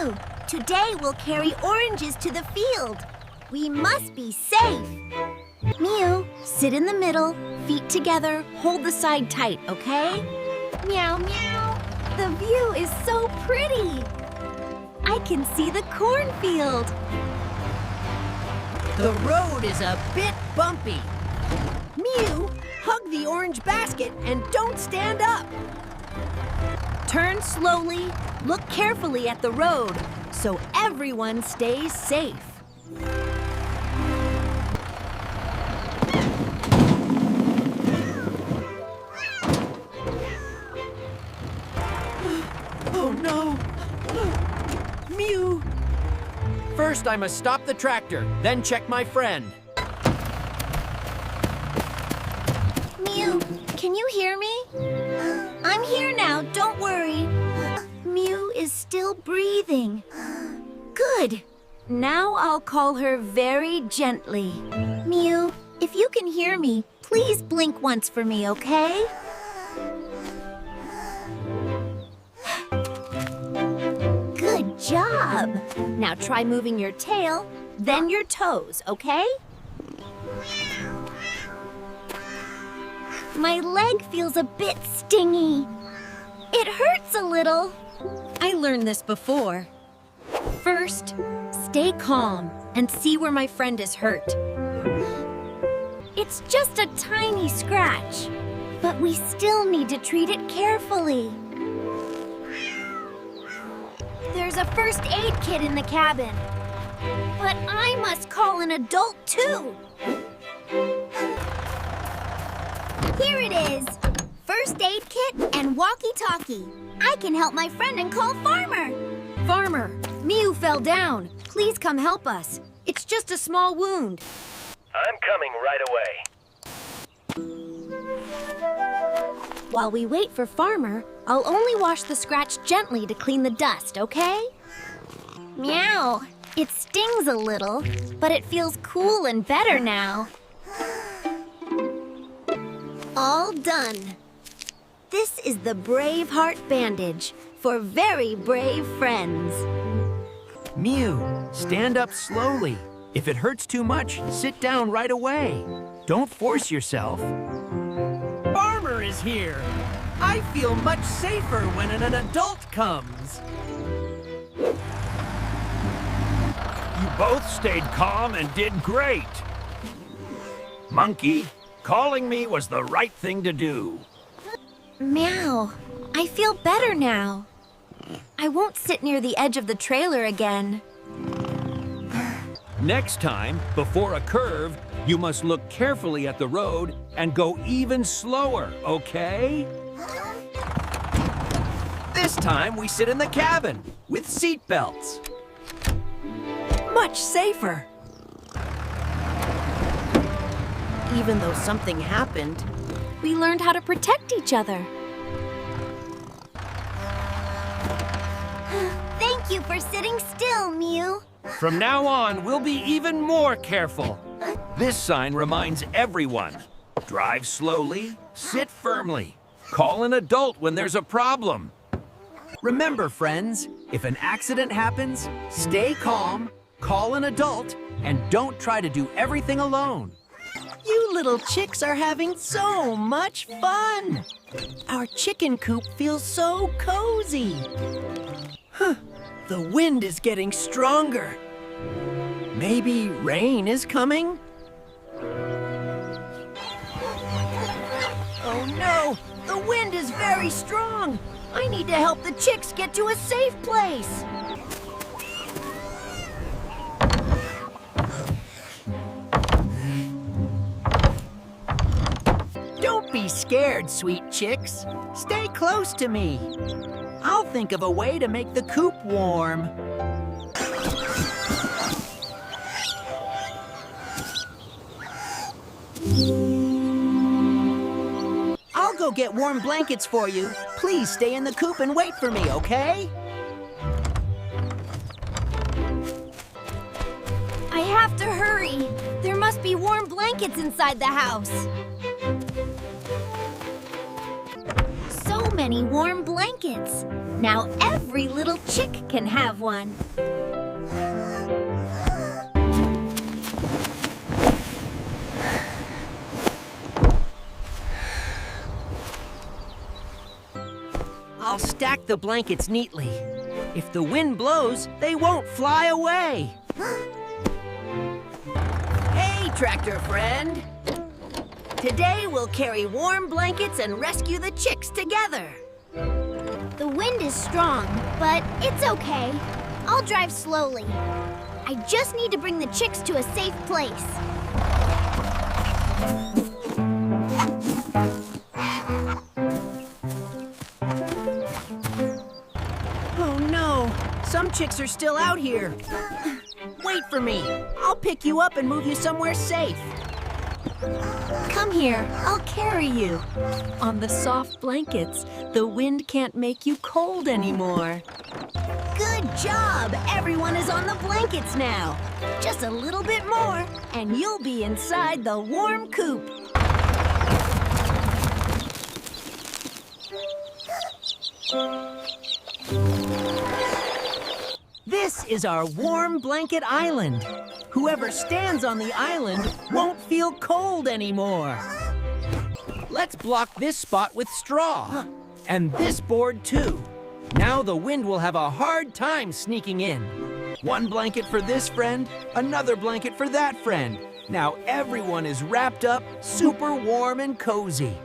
Mew, today we'll carry oranges to the field. We must be safe. Mew, sit in the middle, feet together, hold the side tight, okay? Meow, meow. The view is so pretty. I can see the cornfield. The road is a bit bumpy. Mew, hug the orange basket and don't stand up. Turn slowly, look carefully at the road so everyone stays safe. Oh no! Mew! First, I must stop the tractor, then check my friend. Mew, can you hear me? I'm here now, don't worry. Mew is still breathing. Good. Now I'll call her very gently. Mew, if you can hear me, please blink once for me, okay? Good job. Now try moving your tail, then your toes, okay? My leg feels a bit stingy. It hurts a little. I learned this before. First, stay calm and see where my friend is hurt. It's just a tiny scratch, but we still need to treat it carefully. There's a first aid kit in the cabin, but I must call an adult too. Here it is. First aid kit and walkie-talkie. I can help my friend and call Farmer. Farmer, Mew fell down. Please come help us. It's just a small wound. I'm coming right away. While we wait for Farmer, I'll only wash the scratch gently to clean the dust, okay? Meow. It stings a little, but it feels cool and better now. All done. This is the Brave Heart bandage for very brave friends. Mew, stand up slowly. If it hurts too much, sit down right away. Don't force yourself. Farmer is here. I feel much safer when an adult comes. You both stayed calm and did great. Monkey, calling me was the right thing to do. Meow. I feel better now. I won't sit near the edge of the trailer again. Next time, before a curve, you must look carefully at the road and go even slower, okay? This time we sit in the cabin with seat belts. Much safer. Even though something happened, We learned how to protect each other. Thank you for sitting still, Mew. From now on, we'll be even more careful. This sign reminds everyone. Drive slowly, sit firmly. Call an adult when there's a problem. remember, friends, if an accident happens, stay calm, call an adult, and don't try to do everything alone. You little chicks are having so much fun. Our chicken coop feels so cozy. The wind is getting stronger. Maybe rain is coming? Oh no, the wind is very strong. I need to help the chicks get to a safe place. Don't be scared, sweet chicks. Stay close to me. I'll think of a way to make the coop warm. I'll go get warm blankets for you. Please stay in the coop and wait for me, okay? I have to hurry. There must be warm blankets inside the house. So many warm blankets. Now every little chick can have one. I'll stack the blankets neatly. If the wind blows, they won't fly away. Hey, tractor friend. Today we'll carry warm blankets and rescue the chicks together. The wind is strong, but it's okay. I'll drive slowly. I just need to bring the chicks to a safe place. Oh no, some chicks are still out here. Wait for me. I'll pick you up and move you somewhere safe. Come here, I'll carry you. On the soft blankets, the wind can't make you cold anymore. Good job! Everyone is on the blankets now. Just a little bit more, and you'll be inside the warm coop. This is our warm blanket island. Whoever stands on the island won't feel cold anymore. Let's block this spot with straw. And this board too. Now the wind will have a hard time sneaking in. One blanket for this friend, another blanket for that friend. Now everyone is wrapped up, super warm and cozy.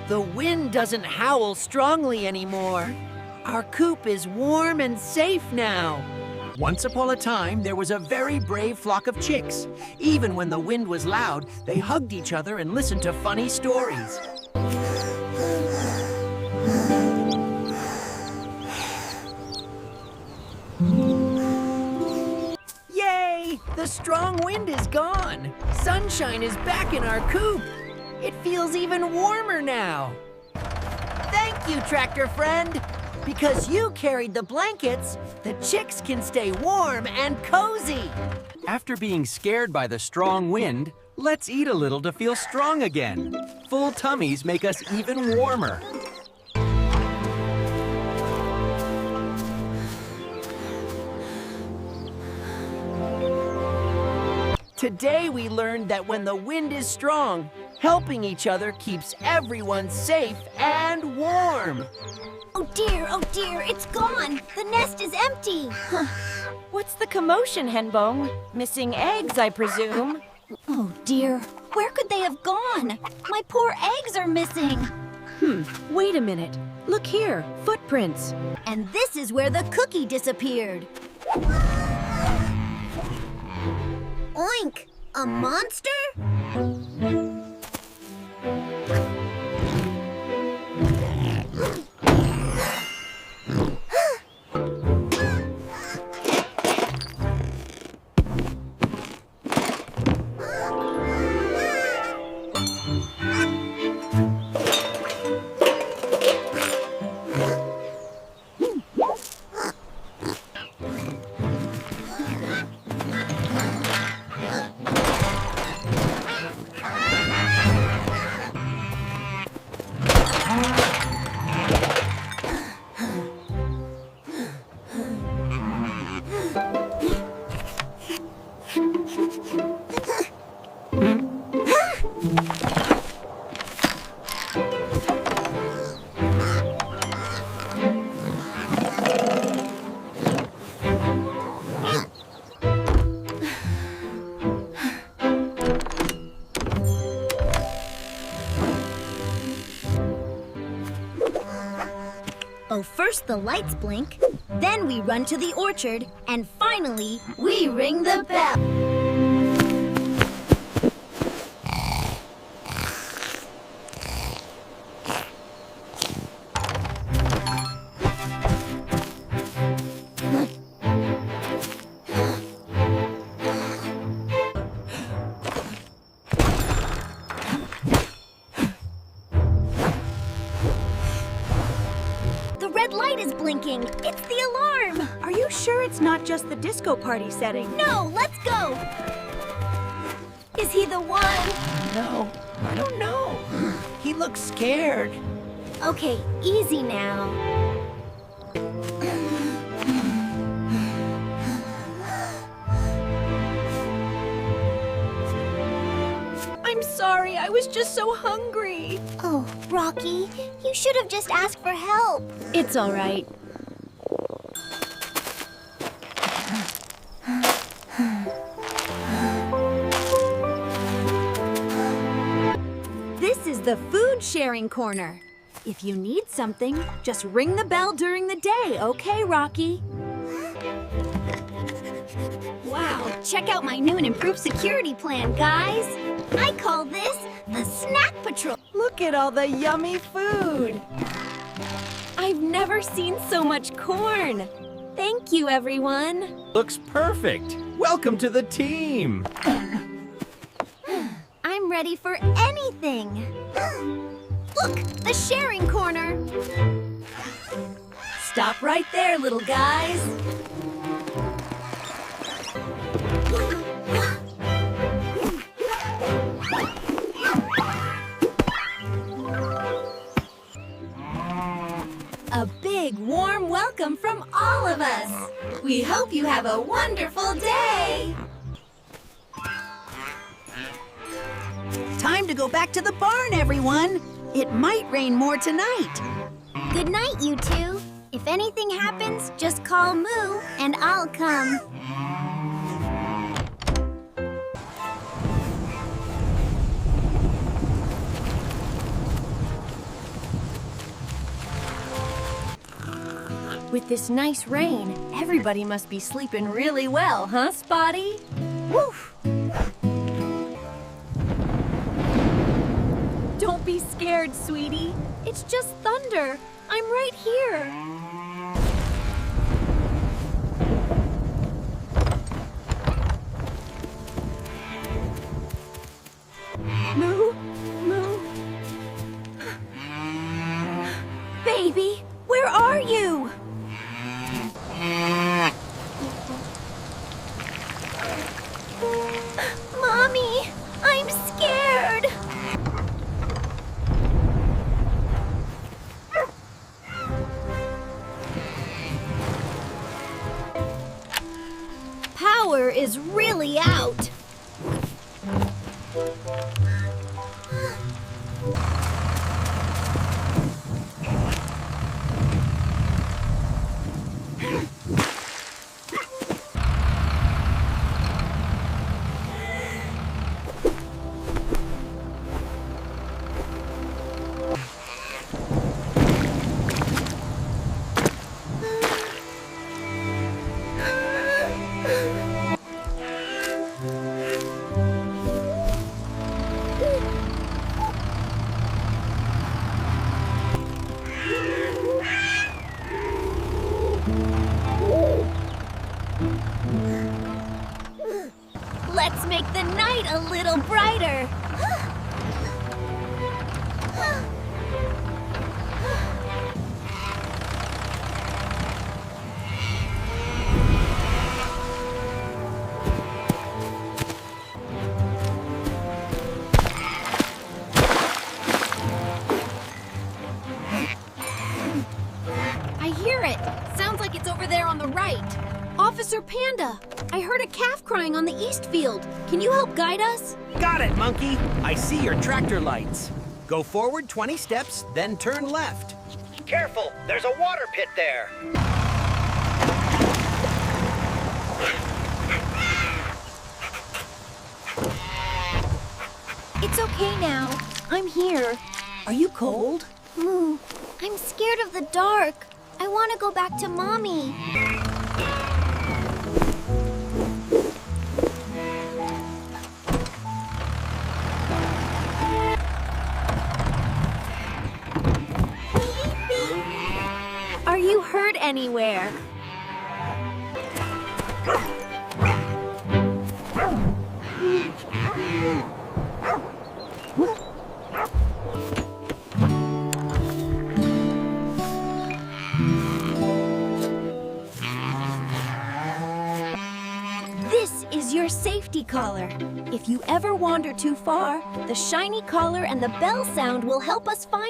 The wind doesn't howl strongly anymore. Our coop is warm and safe now. Once upon a time, there was a very brave flock of chicks. Even when the wind was loud, they hugged each other and listened to funny stories. Yay! The strong wind is gone. Sunshine is back in our coop. It feels even warmer now. Thank you, tractor friend. Because you carried the blankets, the chicks can stay warm and cozy. After being scared by the strong wind, let's eat a little to feel strong again. Full tummies make us even warmer. Today we learned that when the wind is strong, helping each other keeps everyone safe and warm. Oh dear, it's gone. The nest is empty. What's the commotion, Henbong? Missing eggs, I presume. Oh dear, where could they have gone? My poor eggs are missing. Wait a minute. Look here, footprints. And this is where the cookie disappeared. Oink! A monster? Oh, first the lights blink, then we run to the orchard, and finally, we ring the bell. The red light is blinking. It's the alarm. Are you sure it's not just the disco party setting? No, let's go. Is he the one? No, I don't know. He looks scared. Okay, easy now. I'm sorry, I was just so hungry. Oh, Rocky, you should have just asked for help. It's all right. This is the food sharing corner. If you need something, just ring the bell during the day, okay, Rocky? Wow, check out my new and improved security plan, guys. I call this the Snack Patrol. Look at all the yummy food. I've never seen so much corn. Thank you, everyone. Looks perfect. Welcome to the team. I'm ready for anything. Look, the sharing corner. Stop right there, little guys. A big, warm welcome from all of us. We hope you have a wonderful day. Time to go back to the barn, everyone. It might rain more tonight. Good night, you two. If anything happens, just call Moo and I'll come. With this nice rain, everybody must be sleeping really well, huh, Spotty? Woof! Don't be scared, sweetie. It's just thunder. I'm right here. Moo, Moo. Baby, where are you? Mommy, I'm scared. Power is really out. Let's make the night a little brighter. I hear it. Sounds like it's over there on the right. Officer Panda, I heard a calf crying on the east field. Can you help guide us? Got it, monkey. I see your tractor lights. Go forward 20 steps, then turn left. Careful, there's a water pit there. It's okay now. I'm here. Are you cold? Moo, I'm scared of the dark. I want to go back to Mommy. Are you hurt anywhere? This is your safety shiny collar. If you ever wander too far, the shiny collar and the bell sound will help us find